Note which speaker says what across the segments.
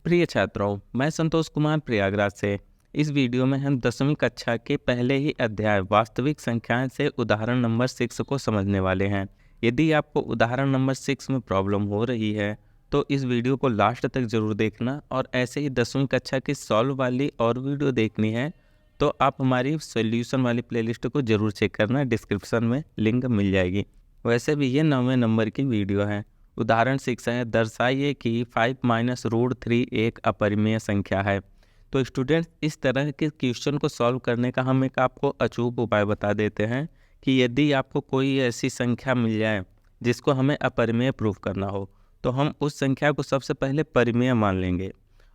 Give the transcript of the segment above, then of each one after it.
Speaker 1: प्रिय छात्रों, मैं संतोष कुमार प्रयागराज से। इस वीडियो में हम 10वीं कक्षा के पहले ही अध्याय वास्तविक संख्याएं से उदाहरण नंबर 6 को समझने वाले हैं। यदि आपको उदाहरण नंबर 6 में प्रॉब्लम हो रही है तो इस वीडियो को लास्ट तक जरूर देखना, और ऐसे ही 10वीं कक्षा की सॉल्व वाली और वीडियो देखनी है तो आप हमारी सॉल्यूशन वाली प्लेलिस्ट को जरूर चेक करना, डिस्क्रिप्शन में लिंक मिल जाएगी। वैसे भी ये 9वें नंबर की वीडियो है। उदाहरण 6 है, दर्शाइए कि 5-√3 एक अपरिमेय संख्या है। तो स्टूडेंट्स, इस तरह के क्वेश्चन को सॉल्व करने का हम एक आपको अचूक उपाय बता देते हैं कि यदि आपको कोई ऐसी संख्या मिल जाए जिसको हमें अपरिमेय प्रूफ करना हो, तो हम उस संख्या को सबसे पहले परिमेय मान लेंगे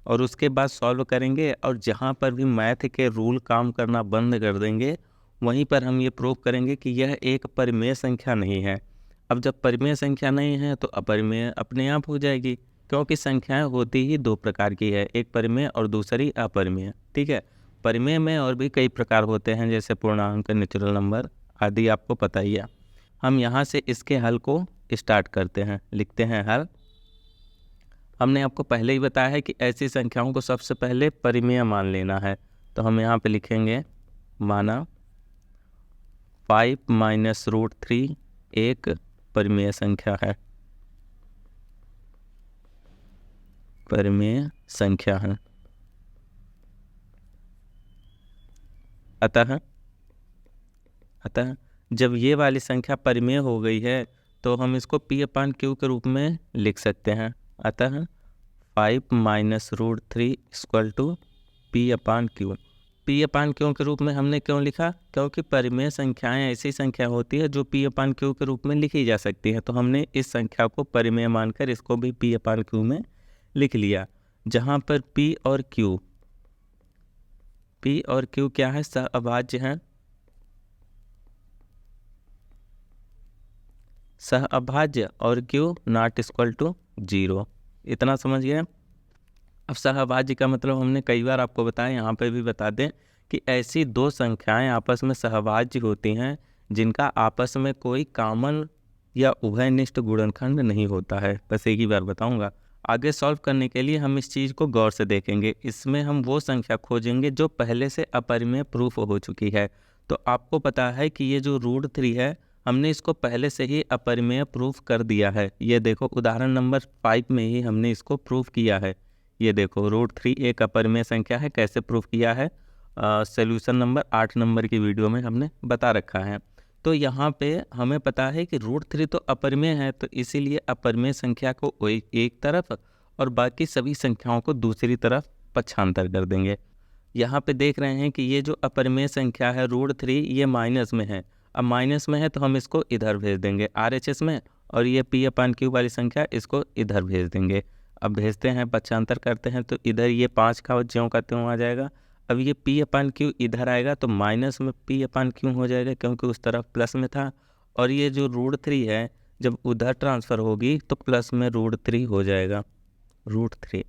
Speaker 1: और उसके बाद सॉल्व करेंगे, और जहाँ पर भी मैथ के रूल काम करना बंद कर देंगे वहीं पर हम ये प्रूव करेंगे कि यह एक परिमेय संख्या नहीं है। अब जब परिमेय संख्या नहीं है तो अपरिमेय अपने आप हो जाएगी, क्योंकि संख्याएं होती ही दो प्रकार की है, एक परिमेय और दूसरी अपरिमेय। ठीक है, परिमेय में और भी कई प्रकार होते हैं, जैसे पूर्णांक, नेचुरल नंबर आदि, आपको पता ही है। हम यहाँ से इसके हल को स्टार्ट करते हैं, लिखते हैं हल। हमने आपको पहले ही बताया है कि ऐसी संख्याओं को सबसे पहले परिमेय मान लेना है, तो हम यहाँ पे लिखेंगे माना 5-√3 एक परिमेय संख्या है, परिमेय संख्या है। अतः जब ये वाली संख्या परिमेय हो गई है तो हम इसको P/Q के रूप में लिख सकते हैं। अतः 5-√3 = P/Q। P/Q के रूप में हमने क्यों लिखा? क्योंकि परिमेय संख्याएं ऐसी संख्या होती है जो P/Q के रूप में लिखी जा सकती है, तो हमने इस संख्या को परिमेय मानकर इसको भी P/Q में लिख लिया, जहां पर P और Q क्या है? सहअभाज्य हैं। सहअभाज्य और Q ≠ 0। इतना समझ गए? अब सहअभाज्य का मतलब हमने कई बार आपको बताया, यहाँ पे भी बता दें कि ऐसी दो संख्याएं आपस में सहअभाज्य होती हैं जिनका आपस में कोई कॉमन या उभयनिष्ठ गुणनखंड नहीं होता है। बस एक ही बार बताऊंगा। आगे सॉल्व करने के लिए हम इस चीज़ को गौर से देखेंगे। इसमें हम वो संख्या खोजेंगे जो पहले से अपरिमेय प्रूफ हो चुकी है। तो आपको पता है कि ये जो √3 है, हमने इसको पहले से ही अपरिमेय प्रूफ कर दिया है। ये देखो, उदाहरण नंबर 5 में ही हमने इसको प्रूफ किया है। ये देखो, √3 एक अपरिमेय संख्या है। कैसे प्रूफ किया है? सॉल्यूशन नंबर 8 नंबर की वीडियो में हमने बता रखा है। तो यहाँ पे हमें पता है कि √3 तो अपरिमेय है, तो इसीलिए अपरिमेय संख्या को एक तरफ और बाकी सभी संख्याओं को दूसरी तरफ पक्षांतर कर देंगे। यहाँ पे देख रहे हैं कि ये जो अपरिमेय संख्या है √3, ये माइनस में है। अब माइनस में है तो हम इसको इधर भेज देंगे RHS में, और ये P/Q वाली संख्या इसको इधर भेज देंगे। अब भेजते हैं, पक्षांतर करते हैं, तो इधर ये 5 का ज्यों का त्यों आ जाएगा। अब ये P/Q इधर आएगा तो माइनस में P/Q हो जाएगा, क्योंकि उस तरफ प्लस में था। और ये जो √3 है, जब उधर ट्रांसफ़र होगी तो प्लस में √3 हो जाएगा, √3।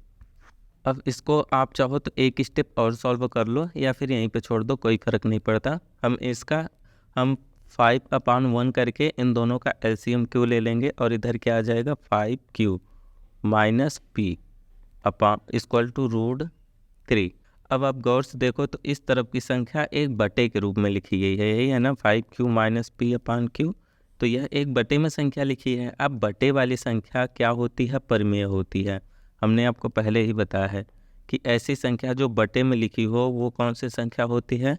Speaker 1: अब इसको आप चाहो तो एक स्टेप और सॉल्व कर लो या फिर यहीं पे छोड़ दो, कोई फ़र्क नहीं पड़ता। हम 5/1 करके इन दोनों का LCM Q ले लेंगे, और इधर क्या आ जाएगा? 5Q - P = √3। अब आप गौर से देखो तो इस तरफ की संख्या एक बटे के रूप में लिखी गई है, यही है ना, 5Q - P/Q। तो यह एक बटे में संख्या लिखी है। अब बटे वाली संख्या क्या होती है? परिमेय होती है। हमने आपको पहले ही बताया है कि ऐसी संख्या जो बटे में लिखी हो वो कौन सी संख्या होती है?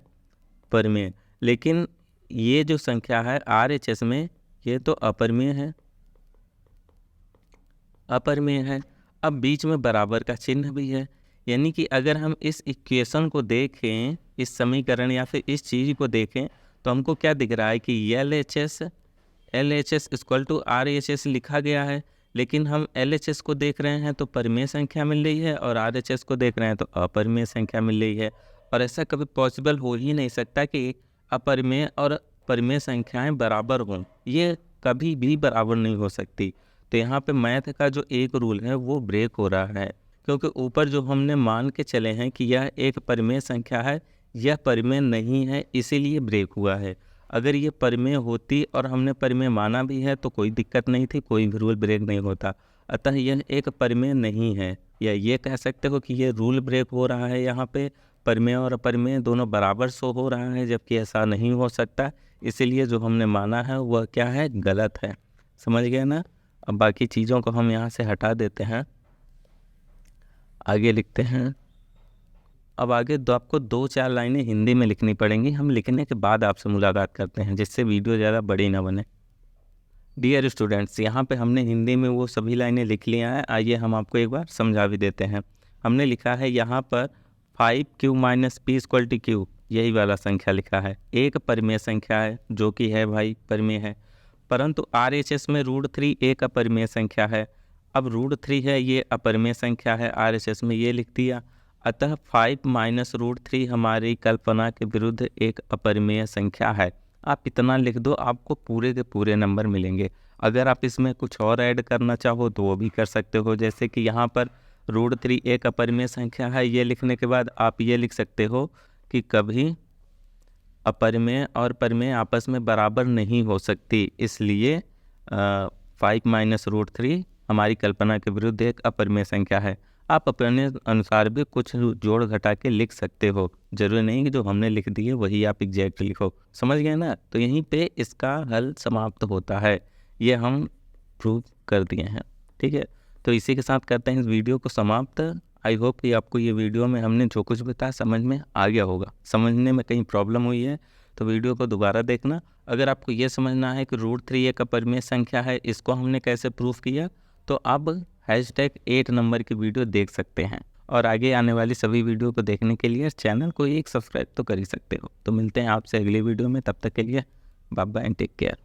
Speaker 1: परिमेय। लेकिन ये जो संख्या है RHS में, ये तो अपरिमेय है, अपरिमेय है। अब बीच में बराबर का चिन्ह भी है, यानी कि अगर हम इस इक्वेशन को देखें, इस समीकरण या फिर इस चीज़ को देखें, तो हमको क्या दिख रहा है कि LHS = RHS लिखा गया है, लेकिन हम LHS को देख रहे हैं तो परिमेय संख्या मिल रही है, और RHS को देख रहे हैं तो अपरिमेय संख्या मिल रही है। और ऐसा कभी पॉसिबल हो ही नहीं सकता कि अपरिमेय और परिमेय संख्याएं बराबर हों, ये कभी भी बराबर नहीं हो सकती। तो यहाँ पे मैथ का जो एक रूल है वो ब्रेक हो रहा है, क्योंकि ऊपर जो हमने मान के चले हैं कि यह एक परिमेय संख्या है, यह परिमेय नहीं है, इसीलिए ब्रेक हुआ है। अगर ये परिमेय होती और हमने परिमेय माना भी है तो कोई दिक्कत नहीं थी, कोई भी रूल ब्रेक नहीं होता। अतः यह एक परिमेय नहीं है, या ये कह सकते हो कि ये रूल ब्रेक हो रहा है। यहाँ पे परिमेय और अपरिमेय दोनों बराबर शो हो रहा है, जबकि ऐसा नहीं हो सकता। इसीलिए जो हमने माना है वह क्या है, गलत है। समझ गए ना। अब बाकी चीज़ों को हम यहाँ से हटा देते हैं, आगे लिखते हैं। अब आगे आपको 2-4 लाइनें हिंदी में लिखनी पड़ेंगी, हम लिखने के बाद आपसे मुलाकात करते हैं, जिससे वीडियो ज़्यादा बड़ी ना बने। डियर स्टूडेंट्स, यहाँ पे हमने हिंदी में वो सभी लाइनें लिख लिया है। आइए हम आपको एक बार समझा भी देते हैं। हमने लिखा है यहाँ पर 5q - p = q, यही वाला संख्या लिखा है। एक परिमेय संख्या है जो कि है भाई परिमेय है, परंतु RHS में √3 एक अपरिमेय संख्या है। अब √3 है, ये अपरिमेय संख्या है, RHS में ये लिख दिया। अतः 5 - √3 हमारी कल्पना के विरुद्ध एक अपरिमेय संख्या है। आप इतना लिख दो, आपको पूरे के पूरे नंबर मिलेंगे। अगर आप इसमें कुछ और ऐड करना चाहो तो वो भी कर सकते हो, जैसे कि यहाँ पर √3 एक अपरिमेय संख्या है, ये लिखने के बाद आप ये लिख सकते हो कि कभी अपरिमेय और परिमेय आपस में बराबर नहीं हो सकती, इसलिए 5 - √3 हमारी कल्पना के विरुद्ध एक अपरिमेय संख्या है। आप अपने अनुसार भी कुछ जोड़ घटा के लिख सकते हो, जरूरी नहीं कि जो हमने लिख दिए वही आप एग्जैक्ट लिखो। समझ गए ना। तो यहीं पे इसका हल समाप्त होता है, ये हम प्रूव कर दिए हैं। ठीक है, तो इसी के साथ करते हैं इस वीडियो को समाप्त। आई होप कि आपको ये वीडियो में हमने जो कुछ बताया समझ में आ गया होगा। समझने में कहीं प्रॉब्लम हुई है तो वीडियो को दोबारा देखना। अगर आपको ये समझना है कि √3 एक अपरिमेय संख्या है, इसको हमने कैसे प्रूफ किया, तो आप #8 नंबर की वीडियो देख सकते हैं। और आगे आने वाली सभी वीडियो को देखने के लिए चैनल को एक सब्सक्राइब तो कर ही सकते हो। तो मिलते हैं आपसे अगली वीडियो में, तब तक के लिए bye bye and take care.